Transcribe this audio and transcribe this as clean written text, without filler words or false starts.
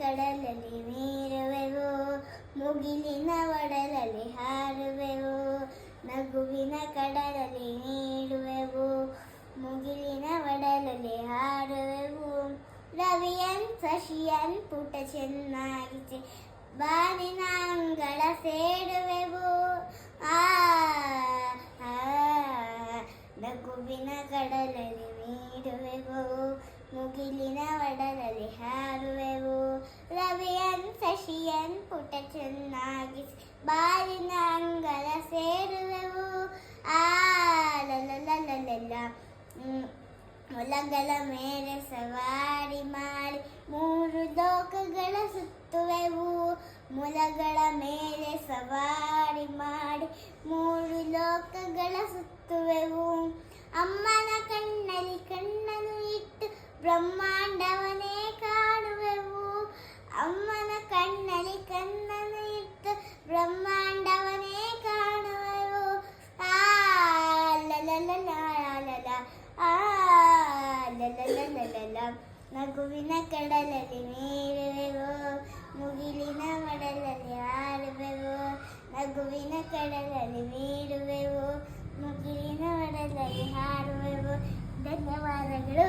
ಕಡಲಲ್ಲಿ ಮೀರುವೆವು, ಮುಗಿಲಿನ ಒಡಲಲ್ಲಿ ಹಾರುವೆವು. ನಗುವಿನ ಕಡಲಲ್ಲಿ ನೀಡುವೆವು, ಮುಗಿಲಿನ ಒಡಲಲ್ಲಿ ಹಾರುವೆವು. ರವಿಯನ್ ಶಶಿಯನ್ ಪುಟ ಚೆನ್ನಾಗಿಸಿ ಬಾನಿನ ಅಂಗಳ ಸೇರುವೆವು. ಆ ನಗುವಿನ ಕಡಲಲ್ಲಿ ನೀಡುವೆವು, ಮುಗಿಲಿನ ಒಡಲಲ್ಲಿ ಹಾರುವೆವು. ರವಿಯನ್ ಶಶಿಯನ್ ಪುಟ ಚೆನ್ನಾಗಿಸಿ ಬಾಲಿನ ಅಂಗಳ ಸೇರುವೆವು. ಆ ಲಲಲಲಲ ಮೊಲಗಳ ಮೇಲೆ ಸವಾರಿ ಮಾಡಿ ಮೂರು ಲೋಕಗಳ ಸುತ್ತುವೆವು. ಮೊಲಗಳ ಮೇಲೆ ಸವಾರಿ ಮಾಡಿ ಮೂರು ಲೋಕಗಳ ಸುತ್ತುವೆವು. ಅಮ್ಮನ ಕಣ್ಣಲ್ಲಿ ಕಣ್ಣನ್ನು ಇಟ್ಟು ಬ್ರಹ್ಮಾಂಡವನ್ನೇ ಕಾಣುವೆವು. ಅಮ್ಮನ ಕಣ್ಣಲ್ಲಿ ಕಣ್ಣನ್ನು ಇಟ್ಟು ಬ್ರಹ್ಮಾಂಡವನ್ನೇ ಕಾಣುವೆವು. ಆ ಲಲಲಲ ಆ ಲಲಲಲಲ ನಗುವಿನ ಕಡಲಲ್ಲಿ ನೀರುವೆವು, ಮುಗಿಲಿನ ಒಡಲಲ್ಲಿ ಹಾರುವೆವು. ನಗುವಿನ ಕಡಲಲ್ಲಿ ನೀಡುವೆವು, ಮುಗಿಲಿನ ಒಡಲಲ್ಲಿ ಹಾರುವೆವು. ಧನ್ಯವಾದಗಳು.